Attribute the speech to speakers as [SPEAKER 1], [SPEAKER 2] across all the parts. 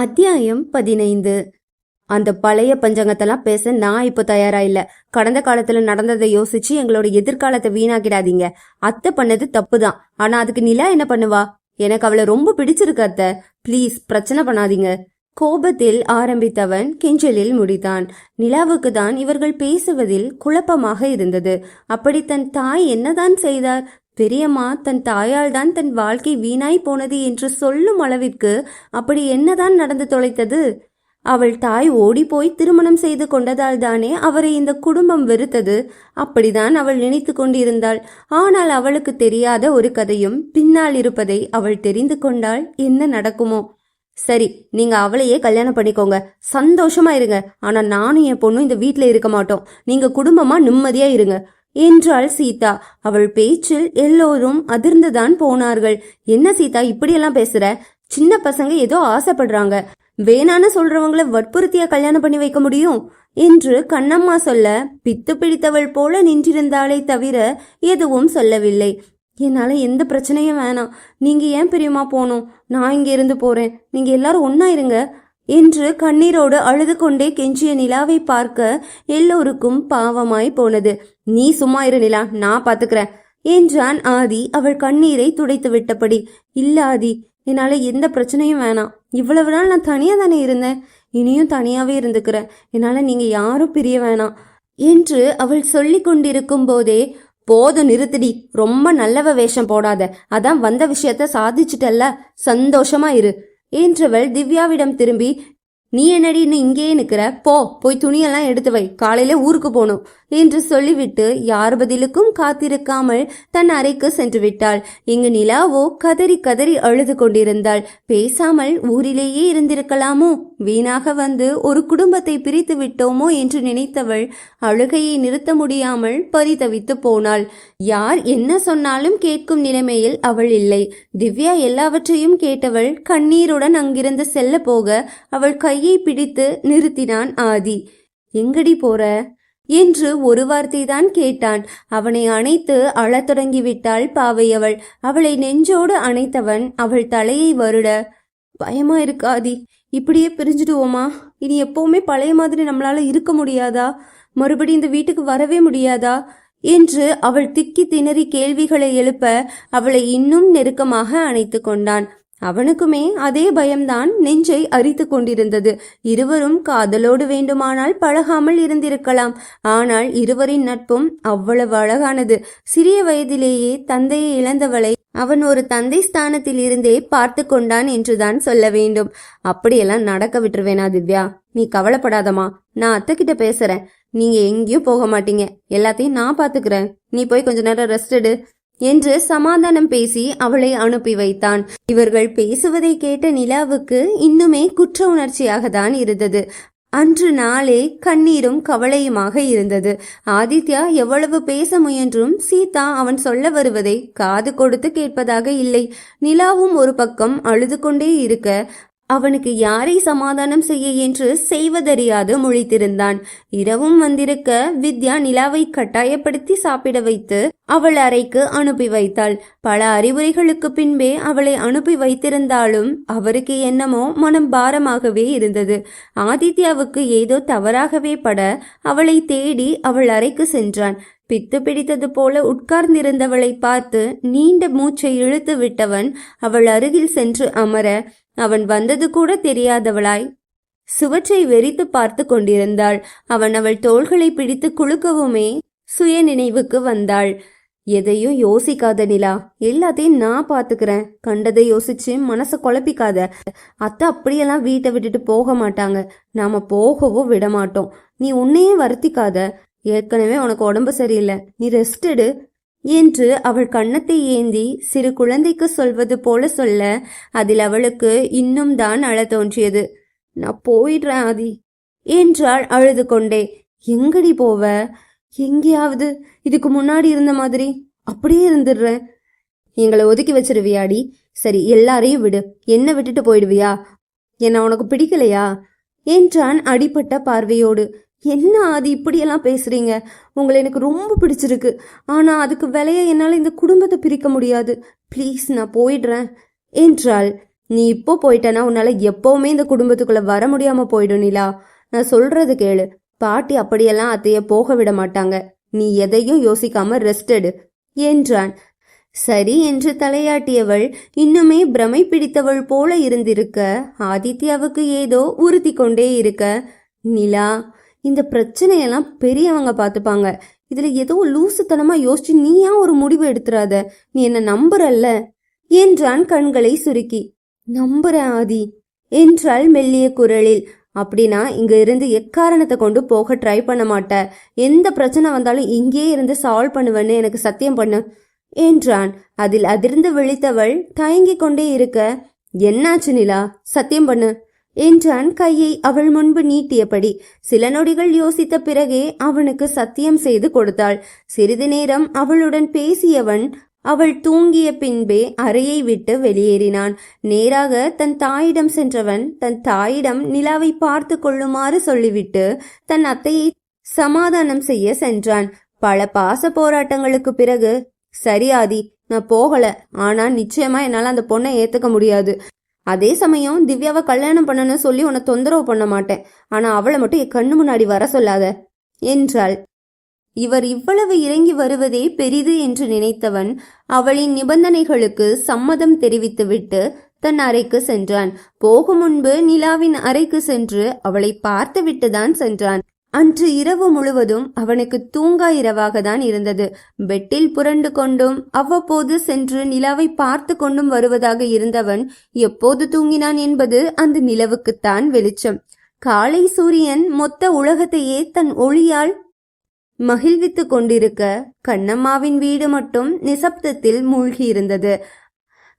[SPEAKER 1] அத்தியாயம் 15. அந்த பழைய பஞ்சங்கத்தெல்லாம் பேச நான் இப்போ தயாரா இல்ல. கடந்த காலத்துல நடந்ததை யோசிச்சு எங்களோட எதிர்காலத்தை வீணாக்கிடாதீங்க. அத்தை பண்ணது தப்புதான், ஆனா அதுக்கு நிலா என்ன பண்ணுவா? எனக்கு அவளை ரொம்ப பிடிச்சிருக்கு அத்தை, ப்ளீஸ் பிரச்சனை பண்ணாதீங்க. கோபத்தில் ஆரம்பித்தவன் கெஞ்சலில் முடித்தான். நிலாவுக்கு தான் இவர்கள் பேசுவதில் குழப்பமாக இருந்தது. அப்படி தன் தாய் என்னதான் செய்தார்? பெரியம்மா தன் தாயால் தான் தன் வாழ்க்கை வீணாய் போனது என்று சொல்லும் அளவிற்கு அப்படி என்னதான் நடந்து தொலைத்தது? அவள் தாய் ஓடி போய் திருமணம் செய்து கொண்டதால் தானே அவரை இந்த குடும்பம் வெறுத்தது. அப்படிதான் அவள் நினைத்து கொண்டிருந்தாள். ஆனால் அவளுக்கு தெரியாத ஒரு கதையும் பின்னால் இருப்பதை அவள் தெரிந்து கொண்டால் என்ன நடக்குமோ? சரி, நீங்க அவளையே கல்யாணம் பண்ணிக்கோங்க, சந்தோஷமா இருங்க. ஆனா நானும் என் பொண்ணும் இந்த வீட்டுல இருக்க மாட்டோம். நீங்க குடும்பமா நிம்மதியா இருங்க என்றாள் சீதா. அவள் பேச்சில் எல்லோரும் அதிர்ந்துதான் போனார்கள். என்ன சீதா இப்படியெல்லாம் பேசுற? சின்ன பசங்க ஏதோ ஆசைப்படுறாங்க, வேணான்னு சொல்றவங்கள வற்புறுத்தியா கல்யாணம் பண்ணி வைக்க முடியும் என்று கண்ணம்மா சொல்ல பித்து பிடித்தவள் போல நின்றிருந்தாளே தவிர எதுவும் சொல்லவில்லை. என்னால எந்த பிரச்சனையும் வேணாம், நீங்க ஏன் பெரியம்மா போனோம், நான் இங்க இருந்து போறேன், நீங்க எல்லாரும் ஒன்னா இருங்க என்று கண்ணீரோடு அழுது கொண்டே கெஞ்சிய நிலாவை பார்க்க எல்லோருக்கும் பாவமாய் போனது. நீ சும்மா இரு நிலா, நான் பாத்துக்கிறேன் என்றான் ஆதி அவள் கண்ணீரை துடைத்து விட்டபடி. இல்ல ஆதி, என்னால எந்த பிரச்சனையும் வேணாம். இவ்வளவு நாள் நான் தனியா தானே இருந்தேன், இனியும் தனியாவே இருந்துக்கிறேன். என்னால நீங்க யாரும் பிரிய வேணாம் என்று அவள் சொல்லி கொண்டிருக்கும் போதே, போதும் நிறுத்திடி, ரொம்ப நல்லவ வேஷம் போடாத, அதான் வந்த விஷயத்த சாதிச்சுட்டல்ல, சந்தோஷமா இரு என்றவள் திவ்யாவிடம் திரும்பி, நீ என்னடி இன்னும் இங்கேயே நிக்கிற? போய் துணியெல்லாம் எடுத்து வை, காலையில ஊருக்கு போகணும் என்று சொல்லிவிட்டு யார் பதிலுக்கும் காத்திருக்காமல் தன் அறைக்கு சென்று விட்டாள். இங்கு நிலாவோ கதறி கதறி அழுது கொண்டிருந்தாள். பேசாமல் ஊரிலேயே இருந்திருக்கலாமோ? வீணாக வந்து ஒரு குடும்பத்தை பிரித்து விட்டோமோ என்று நினைத்தவள் அழுகையை நிறுத்த முடியாமல் பரிதவித்து போனாள். யார் என்ன சொன்னாலும் கேட்கும் நிலைமையில் அவள் இல்லை. திவ்யா எல்லாவற்றையும் கேட்டவள் கண்ணீருடன் அங்கிருந்து செல்ல போக அவள் கையை பிடித்து நிறுத்தினான் ஆதி. எங்கடி போற என்று ஒரு வார்த்தை தான் கேட்டான். அவனை அணைத்து அழத் தொடங்கிவிட்டாள் பாவை அவள். அவளை நெஞ்சோடு அணைத்தவன் அவள் தலையை வருட, பயமா இருக்கு ஆதி, இப்படியே பிரிஞ்சுடுவோமா? இனி எப்பவுமே பழைய மாதிரி நம்மளால இருக்க முடியாதா? மறுபடி இந்த வீட்டுக்கு வரவே முடியாதா என்று அவள் திக்கி திணறி கேள்விகளை எழுப்ப அவளை இன்னும் நெருக்கமாக அணைத்து கொண்டான். அவனுக்குமே அதே பயம்தான் நெஞ்சை அரித்து கொண்டிருந்தது. இருவரும் காதலோடு வேண்டுமானால் பழகாமல் இருந்திருக்கலாம். ஆனால் இருவரின் நட்பும் அவ்வளவு அழகானது. சிறிய வயதிலேயே தந்தையை இழந்தவளை அவன் ஒரு தந்தை ஸ்தானத்தில் இருந்தே பார்த்து கொண்டான் என்றுதான் சொல்ல வேண்டும். அப்படியெல்லாம் நடக்க விட்டுருவேனா திவ்யா? நீ கவலைப்படாதமா, நான் அத்தை கிட்ட பேசுறேன். நீங்க எங்கேயும் போக மாட்டீங்க, எல்லாத்தையும் நான் பாத்துக்கிறேன். நீ போய் கொஞ்ச நேரம் ரெஸ்ட் எடு என்று சமாதானம் பேசி அவளை அனுப்பி வைத்தான். இவர்கள் பேசுவதை கேட்ட நிலாவுக்கு இன்னுமே குற்ற உணர்ச்சியாக தான் இருந்தது. அன்று நாளே கண்ணீரும் கவலையுமாக இருந்தது. ஆதித்யா எவ்வளவு பேச முயன்றும் சீதா அவன் சொல்ல வருவதை காது கொடுத்து கேட்பதாக இல்லை. நிலாவும் ஒரு பக்கம் அழுது கொண்டே இருக்க அவனுக்கு யாரை சமாதானம் செய்ய என்று செய்வதறியாது முழித்திருந்தான். இரவும் வந்திருக்க வித்யா நிலாவை கட்டாயப்படுத்தி சாப்பிட வைத்து அவள் அறைக்கு அனுப்பி வைத்தாள். பல அறிவுரைகளுக்கு பின்பே அவளை அனுப்பி வைத்திருந்தாலும் அவருக்கு என்னமோ மனம் பாரமாகவே இருந்தது. ஆதித்யாவுக்கு ஏதோ தவறாகவே பட அவளை தேடி அவள் அறைக்கு சென்றான். பித்து பிடித்தது போல உட்கார்ந்திருந்தவளை பார்த்து நீண்ட மூச்சை இழுத்து விட்டவன் அவள் அருகில் சென்று அமர அவன் வந்தது கூட தெரியாதவளாய் சுவற்றை வெறித்து பார்த்து கொண்டிருந்தாள். அவன் அவள் தோள்களை பிடித்து குலுக்கவுமே சுய நினைவுக்கு வந்தாள். எதையும் யோசிக்காத நிலா, எல்லாத்தையும் நான் பாத்துக்கிறேன். கண்டதை யோசிச்சு மனச குழப்பிக்காத. அத்தை அப்படியெல்லாம் வீட்டை விட்டுட்டு போக மாட்டாங்க, நாம போகவோ விட மாட்டோம். நீ உன்னையே வருத்திக்காத. ஏற்கனவே உனக்கு உடம்பு சரியில்லை, நீ ரெஸ்ட் எடு என்று அவள் கன்னத்தை ஏந்தி சிறு குழந்தைக்கு சொல்வது போல சொல்ல அதில் அவளுக்கு இன்னும் தான் அழ தோன்றியது. நான் போயிடுறேன் ஆதி என்றாள் அழுது கொண்டே. எங்கடி போவ? எங்கேயாவது இதுக்கு முன்னாடி இருந்த மாதிரி அப்படியே இருந்துடுறேன். எங்களை ஒதுக்கி வச்சிருவியாடி? சரி, எல்லாரையும் விடு, என்ன விட்டுட்டு போயிடுவியா? என்ன உனக்கு பிடிக்கலையா என்றான் அடிபட்ட பார்வையோடு. என்ன ஆதி இப்படியெல்லாம் பேசுறீங்க? உங்களை எனக்கு ரொம்ப பிடிச்சிருக்கு, ஆனா அதுக்கு விலைய என்னால இந்த குடும்பத்தை பிரிக்க முடியாது. ப்ளீஸ், நான் போயிடுறேன் என்றாள். நீ இப்போ போயிட்டனா உன்னால எப்பவுமே இந்த குடும்பத்துக்குள்ள வர முடியாம போயிடும் நிலா. நான் சொல்றது கேளு. பாட்டி அப்படியெல்லாம் அத்தைய போக விட மாட்டாங்க. நீ எதையும் யோசிக்காம ரெஸ்ட் எடு என்றான். சரி என்று தலையாட்டியவள் இன்னுமே பிரமை பிடித்தவள் போல இருந்திருக்க, ஆதித்யாவுக்கு ஏதோ உறுத்தி கொண்டே இருக்க, நிலா, இந்த பிரச்சனையெல்லாம் பெரியவங்க பார்த்துப்பாங்க. இதுல ஏதோ லூசுத்தனமா யோசிச்சு நீ ஏன் ஒரு முடிவு எடுத்துறாத. நீ என்ன நம்புறல்ல என்றான் கண்களை சுருக்கி. நம்புறேன் ஆதி என்றாள் மெல்லிய குரலில். அப்படின்னா இங்க இருந்து எக்காரணத்தை கொண்டு போக ட்ரை பண்ண மாட்ட. எந்த பிரச்சனை வந்தாலும் இங்கே இருந்து சால்வ் பண்ணுவேன்னு எனக்கு சத்தியம் பண்ணு என்றான். அதில் அதிர்ந்து விழித்தவள் தயங்கிக் கொண்டே இருக்க, என்னாச்சு நிலா, சத்தியம் பண்ணு என்றான் கையை அவள் முன்பு நீட்டியபடி. சில நொடிகள் யோசித்த பிறகே அவனுக்கு சத்தியம் செய்து கொடுத்தாள். சிறிது நேரம் அவளுடன் பேசியவன் அவள் தூங்கிய பின்பே அறையை விட்டு வெளியேறினான். நேராக தன் தாயிடம் சென்றவன் தன் தாயிடம் நிலாவை பார்த்து கொள்ளுமாறு சொல்லிவிட்டு தன் அத்தையை சமாதானம் செய்ய சென்றான். பல பாச போராட்டங்களுக்கு பிறகு, சரி ஆதி, நான் போகல, ஆனா நிச்சயமா என்னால அந்த பொண்ணை ஏத்துக்க முடியாது. அதே சமயம் திவ்யாவை கல்யாணம் பண்ணணும்னு சொல்லி உன்னை தொந்தரவு பண்ண மாட்டேன். ஆனா அவளை மட்டும் என் கண்ணு முன்னாடி வர சொல்லாத என்றாள். இவர் இவ்வளவு இறங்கி வருவதே பெரிது என்று நினைத்தவன் அவளின் நிபந்தனைகளுக்கு சம்மதம் தெரிவித்துவிட்டு தன் அறைக்கு சென்றான். போகும் முன்பு நிலாவின் அறைக்கு சென்று அவளை பார்த்து விட்டுதான் சென்றான். அன்று இரவு முழுவதும் அவனுக்கு தூங்கா இரவாக தான் இருந்தது. பெட்டில் புரண்டு கொண்டும் அவ்வப்போது சென்று நிலாவை பார்த்து கொண்டும் வருவதாக இருந்தவன் எப்போது தூங்கினான் என்பது அந்த நிலவுக்குத்தான் வெளிச்சம். காலை சூரியன் மொத்த உலகத்தையே தன் ஒளியால் மகிழ்வித்து கொண்டிருக்க, கண்ணம்மாவின் வீடு மட்டும் நிசப்தத்தில் மூழ்கியிருந்தது.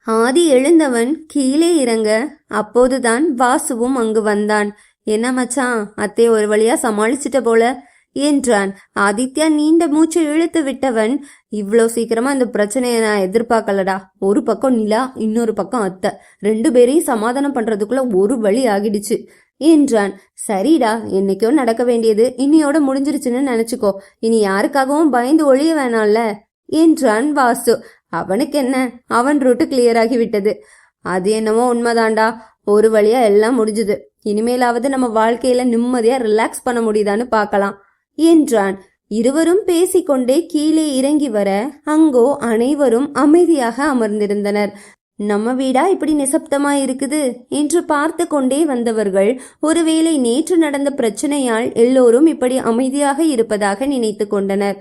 [SPEAKER 1] ஆதி எழுந்தவன் கீழே இறங்க, அப்போதுதான் வாசுவும் அங்கு வந்தான். என்ன மச்சான், அத்தை ஒரு வழியா சமாளிச்சிட்ட போல என்றான். ஆதித்யா நீண்ட மூச்சு இழுத்து விட்டவன், இவ்வளோ சீக்கிரமா இந்த பிரச்சனையை நான் எதிர்பார்க்கலடா. ஒரு பக்கம் நிலா, இன்னொரு பக்கம் அத்தை, 2 பேரையும் சமாதானம் பண்றதுக்குள்ள ஒரு வழி ஆகிடுச்சு என்றான். சரிடா, என்னைக்கோ நடக்க வேண்டியது இன்னையோட முடிஞ்சிருச்சுன்னு நினைச்சுக்கோ. இனி யாருக்காகவும் பயந்து ஒழிய வேணாம்ல என்றான் வாசு. அவனுக்கு என்ன, அவன் ரூட்டு கிளியர் ஆகிவிட்டது. அது என்னவோ உண்மைதான்டா. ஒரு வழியா எல்லாம் முடிஞ்சுது. இனிமேலாவது நம்ம வாழ்க்கையில நிம்மதியா ரிலாக்ஸ் பண்ண முடியுதான்னு பார்க்கலாம் என்றான். இருவரும் பேசிக்கொண்டே கீழே இறங்கி வர அங்கோ அனைவரும் அமைதியாக அமர்ந்திருந்தனர். நம்ம வீடா இப்படி நிசப்தமா இருக்குது என்று பார்த்து கொண்டே வந்தவர்கள் ஒருவேளை நேற்று நடந்த பிரச்சனையால் எல்லோரும் இப்படி அமைதியாக இருப்பதாக நினைத்து கொண்டனர்.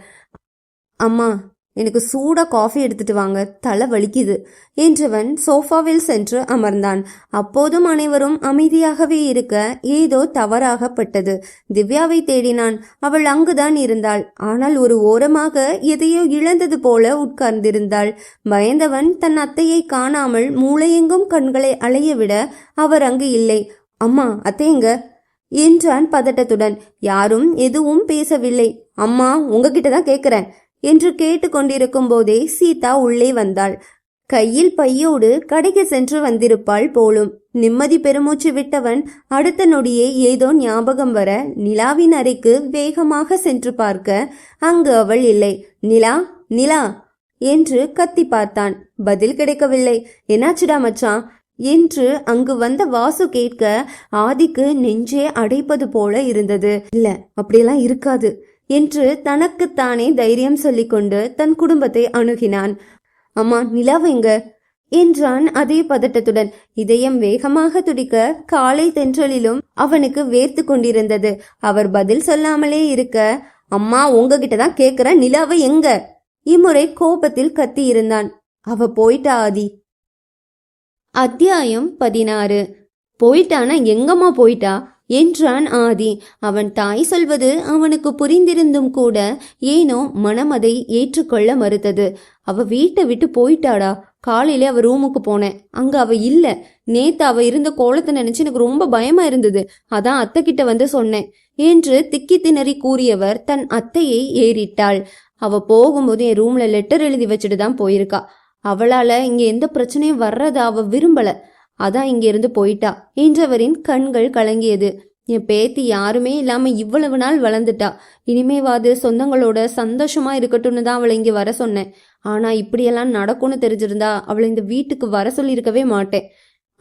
[SPEAKER 1] அம்மா, எனக்கு சூடா காஃபி எடுத்துட்டு வாங்க, தலை வலிக்குது என்றவன் சோஃபாவில் சென்று அமர்ந்தான். அப்போதும் அனைவரும் அமைதியாகவே இருக்க ஏதோ தவறாகப்பட்டது. திவ்யாவை தேடினான். அவள் அங்குதான் இருந்தாள். ஆனால் ஒரு ஓரமாக எதையோ இழந்தது போல உட்கார்ந்திருந்தாள். பயந்தவன் தன் அத்தையை காணாமல் மூளையெங்கும் கண்களை அலையவிட அவர் அங்கு இல்லை. அம்மா, அத்தையங்க என்றான் பதட்டத்துடன். யாரும் எதுவும் பேசவில்லை. அம்மா, உங்ககிட்ட தான் கேட்கிறேன் என்று கேட்டுக்கொண்டிருக்கும் போதே சீதா உள்ளே வந்தாள். கையில் பையோடு கடைக்கு சென்று வந்திருப்பாள் போலும். நிம்மதி பெருமூச்சு விட்டவன் அடுத்த நொடியே ஏதோ ஞாபகம் வர நிலாவின் அறைக்கு வேகமாக சென்று பார்க்க அங்கு அவள் இல்லை. நிலா, நிலா என்று கத்தி பார்த்தான். பதில் கிடைக்கவில்லை. என்னாச்சுடா மச்சான் என்று அங்கு வந்த வாசு கேட்க ஆதிக்கு நெஞ்சே அடைப்பது போல இருந்தது. இல்ல, அப்படியெல்லாம் இருக்காது என்று தனக்குத்தானே தைரியம் சொல்லிக்கொண்டு தன் குடும்பத்தை அணுகினான். அம்மா, நிலாவைங்க என்றான் அதே பதட்டத்துடன். இதயம் வேகமாக துடிக்க காலை தென்றலிலும் அவனுக்கு வேர்த்து கொண்டிருந்தது. அவர் பதில் சொல்லாமலே இருக்க, அம்மா உங்ககிட்ட தான் கேக்குற, நிலாவை எங்க? இம்முறை கோபத்தில் கத்தி இருந்தான். அவ போயிட்டா ஆதி. அத்தியாயம் 16. போயிட்டானா எங்கம்மா போயிட்டா என்றான் ஆதி. அவன் தாய் சொல்வது அவனுக்கு புரிந்திருந்தும் கூட ஏனோ மனம் அதை ஏற்றுக்கொள்ள மறுத்தது. அவ வீட்டை விட்டு போயிட்டாடா. காலையில அவ ரூமுக்கு போனேன், அங்க அவ இல்ல. நேத்து அவ இருந்த கோலத்தை நினைச்சு எனக்கு ரொம்ப பயமா இருந்தது. அதான் அத்தை கிட்ட வந்து சொன்னேன் என்று திக்கி திணறி கூறியவர் தன் அத்தையை ஏறிட்டாள். அவ போகும்போது என் ரூம்ல லெட்டர் எழுதி வச்சுட்டு தான் போயிருக்கா. அவளால இங்க எந்த பிரச்சனையும் வர்றத அவ விரும்பல, அதான் இங்க இருந்து போயிட்டா என்றவரின் கண்கள் கலங்கியது. என் பேத்தி யாருமே இல்லாம இவ்வளவு நாள் வளர்ந்துட்டா. இனிமேவாது சொந்தங்களோட சந்தோஷமா இருக்கட்டும்னு தான் அவளை இங்க வர சொன்னேன். ஆனா இப்படியெல்லாம் நடக்கும்னு தெரிஞ்சிருந்தா அவளை இந்த வீட்டுக்கு வர சொல்லியிருக்கவே மாட்டேன்.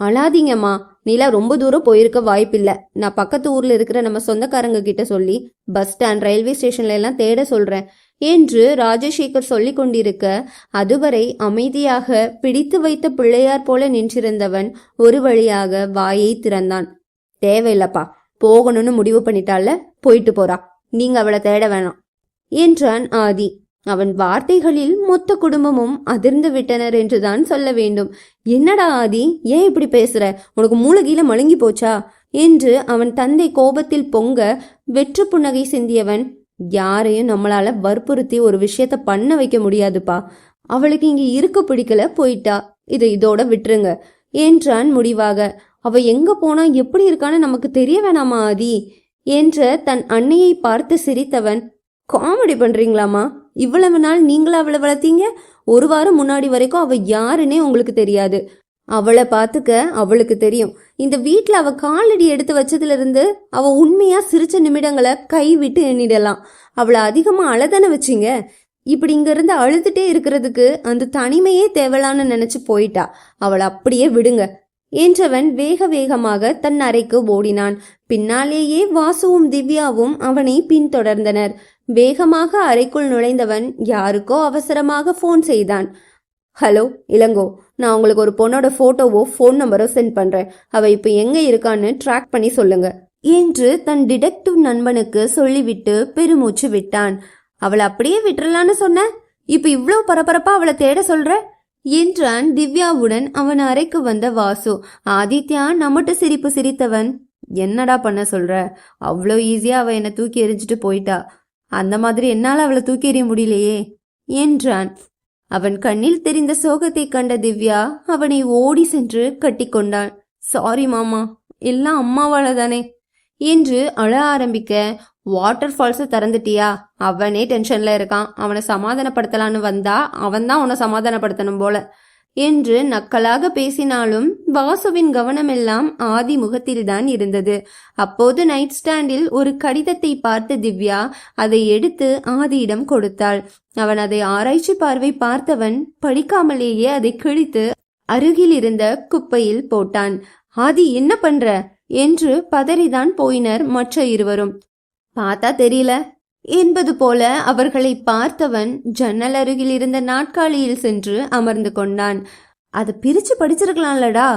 [SPEAKER 1] அழாதீங்கம்மா. நிலா ரொம்ப தூரம் போயிருக்க வாய்ப்பில்லை. நான் பக்கத்து ஊர்ல இருக்கிற நம்ம சொந்தக்காரங்க கிட்ட சொல்லி பஸ் ஸ்டாண்ட், ரயில்வே ஸ்டேஷன்ல எல்லாம் தேட சொல்றேன் என்று ராஜசேகர் சொல்லி கொண்டிருக்க, அதுவரை அமைதியாக பிடித்து வைத்த பிள்ளையார் போல நின்றிருந்தவன் ஒரு வழியாக வாயை திறந்தான். தேவையில்லப்பா, போகணும்னு முடிவு பண்ணிட்டால, போயிட்டு போறா, நீங்க அவளை தேட வேணாம் என்றான் ஆதி. அவன் வார்த்தைகளில் மொத்த குடும்பமும் அதிர்ந்து விட்டனர் என்றுதான் சொல்ல வேண்டும். என்னடா ஆதி, ஏன் இப்படி பேசுற? உனக்கு மூளைகீழ மழுங்கி போச்சா என்று அவன் தந்தை கோபத்தில் பொங்க வெற்று புன்னகை சிந்தியவன், யாரையும் நம்மளால வற்புறுத்தி ஒரு விஷயத்த பண்ண வைக்க முடியாதுப்பா. அவளுக்கு இங்க இருக்க பிடிக்கல, போயிட்டா. இதோட விட்டுருங்க என்றான் முடிவாக. அவ எங்க போனா எப்படி இருக்கான்னு நமக்கு தெரிய வேணாமா ஆதி என்ற தன் அன்னையை பார்த்து சிரித்தவன், காமெடி பண்றீங்களாமா? இவ்வளவு நாள் நீங்களா அவளை வளர்த்தீங்க? ஒரு வாரம் முன்னாடி வரைக்கும் அவ யாருன்னே உங்களுக்கு தெரியாது. அவளை பார்த்துக்க அவளுக்கு தெரியும். இந்த வீட்டுல அவ காலடி எடுத்து வச்சதுல இருந்து அவ உண்மையா சிரிச்ச நிமிடங்களை கைவிட்டு எண்ணிடலாம். அவளை அதிகமா அழதானே வச்சிங்க. இப்படி இங்க இருந்து அழுதுட்டே இருக்கிறதுக்கு அந்த தனிமையே தேவலான்னு நினைச்சு போயிட்டா. அவளை அப்படியே விடுங்க என்றவன் வேக வேகமாக தன் அறைக்கு ஓடினான். பின்னாலேயே வாசுவும் திவ்யாவும் அவனை பின்தொடர்ந்தனர். வேகமாக அறைக்குள் நுழைந்தவன் யாருக்கோ அவசரமாக போன் செய்தான். ஹலோ இளங்கோ, நான் உங்களுக்கு ஒரு பொண்ணோட போட்டோவோ போன் நம்பரோ சென்ட் பண்றேன். அவ இப்ப எங்க இருக்கான்னு ட்ராக் பண்ணி சொல்லுங்க என்று தன் டிடெக்டிவ் நண்பனுக்கு சொல்லிவிட்டு பெருமூச்சு விட்டான். அவளை அப்படியே விட்டுறலான்னு சொன்ன, இப்ப இவ்ளோ பரபரப்பா அவளை தேட சொல்ற என்றான் திவ்யாவுடன் அவன் அறைக்கு வந்த வாசு. ஆதித்யா நம்மட்டு சிரிப்பு சிரித்தவன், என்னடா பண்ண சொல்ற? அவ்வளோ ஈஸியா அவ என்னை தூக்கி எறிஞ்சிட்டு போயிட்டா. அந்த மாதிரி என்னால அவளை தூக்கி எறிய முடியலையே என்றான். அவன் கண்ணில் தெரிந்த சோகத்தை கண்ட திவ்யா அவனை ஓடி சென்று கட்டி கொண்டான். சாரி மாமா, எல்லாம் அம்மாவால தானே என்று அழ ஆரம்பிக்க, வாட்டர் ஃபால்ஸை திறந்துட்டியா? அவனே டென்ஷன்ல இருக்கான். அவனை சமாதானப்படுத்தலான்னு வந்தா அவன் தான் உன்னை சமாதானப்படுத்தணும் போல என்று நக்கலாக பேசினாலும் வாசுவின் கவனமெல்லாம் ஆதி முகத்தில்தான் இருந்தது. அப்போது நைட் ஸ்டாண்டில் ஒரு கடிதத்தை பார்த்து திவ்யா அதை எடுத்து ஆதியிடம் கொடுத்தாள். அவன் அதை ஆராய்ச்சி பார்வை பார்த்தவன் படிக்காமலேயே அதை கிழித்து அருகில் இருந்த குப்பையில் போட்டான். ஆதி, என்ன பண்ற என்று பதறிதான் போயினர் மற்ற இருவரும். பார்த்தா தெரியல என்பது போல அவர்களை பார்த்தவன் ஜன்னல் அருகில் இருந்த நாட்காலியில் சென்று அமர்ந்து கொண்டான். அதை பிரிச்சு படிச்சிருக்கலாம்லடா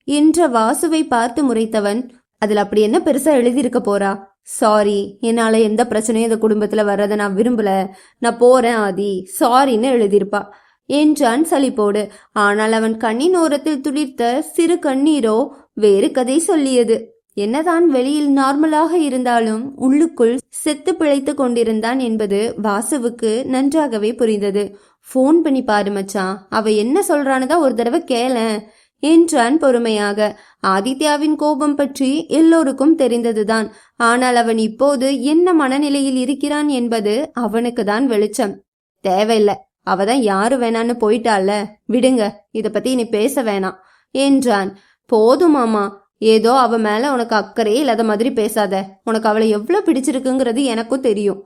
[SPEAKER 1] என்ற வாசுவை பார்த்து முறைத்தவன், அதுல அப்படி என்ன பெருசா எழுதியிருக்க போறா? சாரி, என்னால எந்த பிரச்சனையும் இந்த குடும்பத்துல வர்றதை நான் விரும்பல, நான் போறேன் ஆதி, சாரின்னு எழுதியிருப்பா என்றான் சலிப்போடு. ஆனால் அவன் கண்ணின் ஓரத்தில் துளிர்த்த சிறு கண்ணீரோ வேறு கதை சொல்லியது. என்னதான் வெளியில் நார்மலாக இருந்தாலும் உள்ளுக்குள் செத்து பிழைத்து கொண்டிருந்தான் என்பது வாசுவுக்கு நன்றாகவே புரிந்தது. போன் பண்ணி பாரு மச்சான், அவ என்ன சொல்றானுதான் ஒரு தடவை கேள என்றான் பொறுமையாக. ஆதித்யாவின் கோபம் பற்றி எல்லோருக்கும் தெரிந்ததுதான். ஆனால் அவன் இப்போது என்ன மனநிலையில் இருக்கிறான் என்பது அவனுக்கு தான் வெளிச்சம். தேவையில்லை, அவதான் யாரு வேணான்னு போயிட்டால, விடுங்க, இத பத்தி நீ பேச வேணாம் என்றான். போதுமாமா, ஏதோ அவ மேல உனக்கு அக்கறையே இல்லாத மாதிரி பேசாத. உனக்கு அவளை எவ்வளவு பிடிச்சிருக்குங்கிறது எனக்கும் தெரியும்.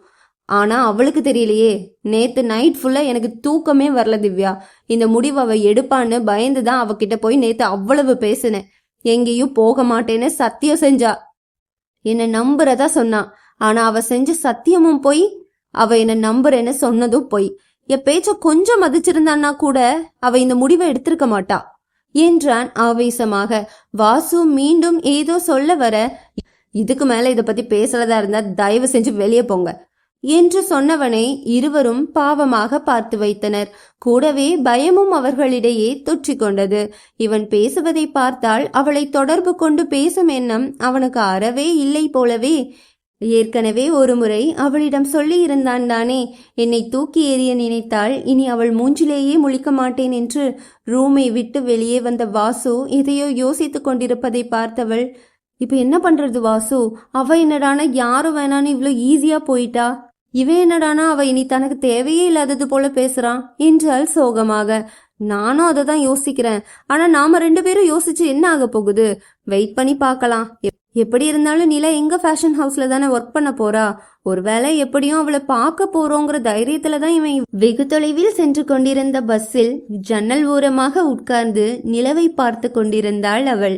[SPEAKER 1] ஆனா அவளுக்கு தெரியலையே. நேத்து நைட் ஃபுல்லா எனக்கு தூக்கமே வரல திவ்யா. இந்த முடிவு அவ எடுப்பான்னு பயந்துதான் அவகிட்ட போய் நேத்து அவ்வளவு பேசினேன். எங்கேயும் போக மாட்டேன்னு சத்தியம் செஞ்சா. என்ன நம்புறதா சொன்னா. ஆனா அவ செஞ்ச சத்தியமும் போய், அவ என்ன நம்புறேன்னு சொன்னதும் போய். என் பேச்ச கொஞ்சம் மதிச்சிருந்தான்னா கூட அவ இந்த முடிவை எடுத்திருக்க மாட்டா என்றான் ஆவேசமாக. வாசு மீண்டும் ஏதோ சொல்ல வர, இதுக்கு மேல இத பத்தி பேசுறதா இருந்தா தயவு செஞ்சு வெளியே போங்க என்று சொன்னவனை இருவரும் பாவமாக பார்த்து வைத்தனர். கூடவே பயமும் அவர்களிடையே தொற்றிக்கொண்டது. இவன் பேசுவதை பார்த்தால் அவளை தொடர்பு கொண்டு பேசும் எண்ணம் அவனுக்கு அறவே இல்லை போலவே. ஏற்கனவே ஒரு முறை அவளிடம் சொல்லி இருந்தான் தானே, என்னை தூக்கி எறிய நினைத்தால் இனி அவள் மூஞ்சிலேயே முழிக்க மாட்டேன் என்று. ரூமை விட்டு வெளியே வந்த வாசு எதையோ யோசித்துக் கொண்டிருப்பதை பார்த்தவள், இப்ப என்ன பண்றது வாசு? அவ என்னடானா யாரும் வேணான்னு இவ்வளவு ஈஸியா போயிட்டா. இவன் என்னடானா அவ இனி தனக்கு தேவையே இல்லாதது போல பேசுறான் என்றாள் சோகமாக. நானும் அதை தான் யோசிக்கிறேன். ஆனா நாம 2 பேரும் யோசிச்சு என்ன ஆக போகுது? வெயிட் பண்ணி பார்க்கலாம். எப்படி இருந்தாலும் நிலா எங்க ஃபேஷன் ஹவுஸ்ல தானே ஒர்க் பண்ண போறா. ஒருவேளை எப்படியும் அவளை பார்க்க போறோங்கிற தைரியத்துல தான் இவன் வெகு தொலைவில் சென்று கொண்டிருந்த பஸ்ஸில் ஜன்னல் ஓரமாக உட்கார்ந்து நிலவை பார்த்து கொண்டிருந்தாள் அவள்.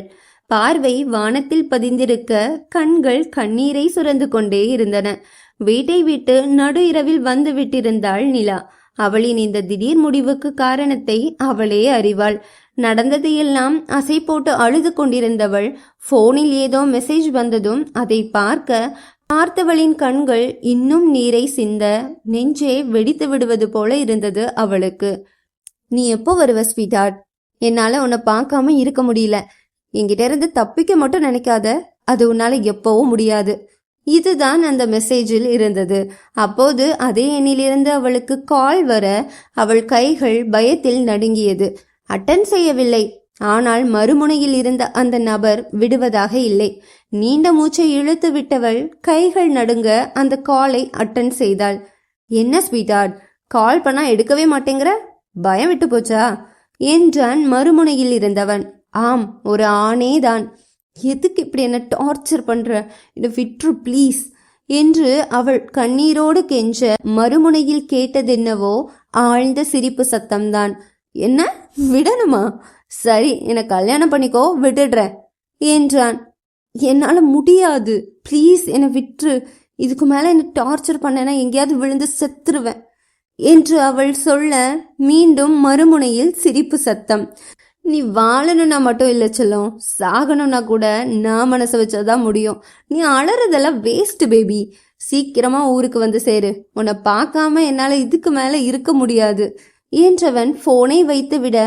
[SPEAKER 1] பார்வை வானத்தில் பதிந்திருக்க கண்கள் கண்ணீரை சுரந்து கொண்டே இருந்தன. வீட்டை விட்டு நடு இரவில் வந்து விட்டிருந்தாள் நிலா. அவளின் இந்த திடீர் முடிவுக்கு காரணத்தை அவளே அறிவாள். நடந்தது எல்லாம் அசை போட்டு அழுது கொண்டிருந்தவள் போனில் ஏதோ மெசேஜ் வந்ததும் அதை பார்த்தவளின் கண்கள் இன்னும் நீரை சிந்த நெஞ்சே வெடித்து விடுவது போல இருந்தது அவளுக்கு. நீ எப்போ வருவ ஸ்வீட்டார்ட்? என்னால உன்னை பார்க்காம இருக்க முடியல. என்கிட்ட இருந்து தப்பிக்க மட்டும் நினைக்காத, அது உன்னால எப்பவும் முடியாது. இதுதான் அந்த மெசேஜில் இருந்தது. அப்போது அதே எண்ணிலிருந்து அவளுக்கு கால் வர அவள் கைகள் பயத்தில் நடுங்கியது. அட்டன் செய்யவில்லை. ஆனால் மறுமுனையில் இருந்த அந்த நபர் விடுவதாக இல்லை. நீண்ட மூச்சை இழுத்து விட்டவள் கைகள் நடுங்க அந்த காலை அட்டன் செய்தாள். என்ன ஸ்வீட்டார்ட், கால் பண்ணா எடுக்கவே மாட்டேங்கிற? பயம் விட்டு போச்சா என்றான் மறுமுனையில் இருந்தவன். ஆம், ஒரு ஆணேதான். எதுக்கு இப்படி என்ன டார்ச்சர் பண்ற? இதை விட்ரு ப்ளீஸ் என்று அவள் கண்ணீரோடு கெஞ்ச மறுமுனையில் கேட்டதென்னவோ ஆழ்ந்த சிரிப்பு சத்தம்தான். என்ன, விடணுமா? சரி, என்னை கல்யாணம் பண்ணிக்கோ, விட்டுடுறேன் என்றான். என்னால முடியாது, ப்ளீஸ் என்னை விட்டுரு. இதுக்கு மேல என்ன டார்ச்சர் பண்ணேன்னா எங்கேயாவது விழுந்து செத்துருவேன் என்று அவள் சொல்ல மீண்டும் மறுமுனையில் சிரிப்பு சத்தம். நீ வாழணும்னா மட்டும் இல்லை செல்லம், சாகணும்னா கூட நான் மனசை வச்சாதான் முடியும். நீ அலறதெல்லாம் வேஸ்ட் பேபி. சீக்கிரமா ஊருக்கு வந்து சேரு. உன்னை பார்க்காம என்னால இதுக்கு மேல இருக்க முடியாது என்றவன் போனை வைத்துவிட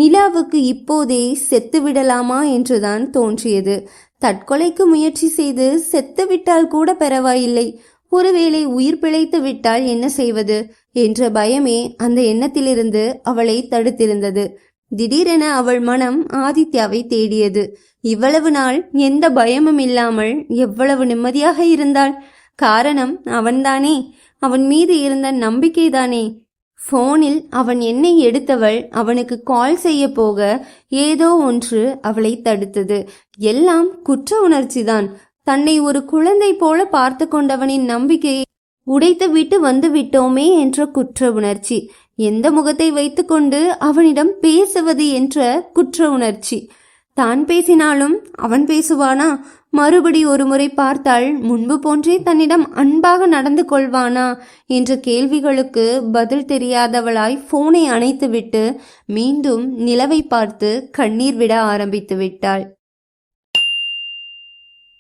[SPEAKER 1] நிலாவுக்கு இப்போதே செத்து விடலாமா என்றுதான் தோன்றியது. தற்கொலைக்கு முயற்சி செய்து செத்து விட்டால் கூட பரவாயில்லை, ஒருவேளை உயிர் பிழைத்து விட்டால் என்ன செய்வது என்ற பயமே அந்த எண்ணத்திலிருந்து அவளை தடுத்திருந்தது. திடீரென அவள் மனம் ஆதித்யாவை தேடியது. இவ்வளவு நாள் எந்த பயமும் இல்லாமல் எவ்வளவு நிம்மதியாக இருந்தாள். காரணம் அவன்தானே, அவன் மீது இருந்த நம்பிக்கைதானே. போனில் அவன் எண்ணை எடுத்தவள் அவனுக்கு கால் செய்ய போக ஏதோ ஒன்று அவளை தடுத்தது. எல்லாம் குற்ற உணர்ச்சிதான். தன்னை ஒரு குழந்தை போல பார்த்து கொண்டவனின் நம்பிக்கையை உடைத்து விட்டு வந்து விட்டோமே என்ற குற்ற உணர்ச்சி. எந்த முகத்தை வைத்துக்கொண்டு அவனிடம் பேசுவது என்ற குற்ற உணர்ச்சி. தான் பேசினாலும் அவன் பேசுவானா? மறுபடி ஒரு முறை பார்த்தால் முன்பு போன்றே தன்னிடம் அன்பாக நடந்து கொள்வானா என்ற கேள்விகளுக்கு பதில் தெரியாதவளாய் போனை அணைத்துவிட்டு மீண்டும் நிலவை பார்த்து கண்ணீர் விட ஆரம்பித்து விட்டாள்.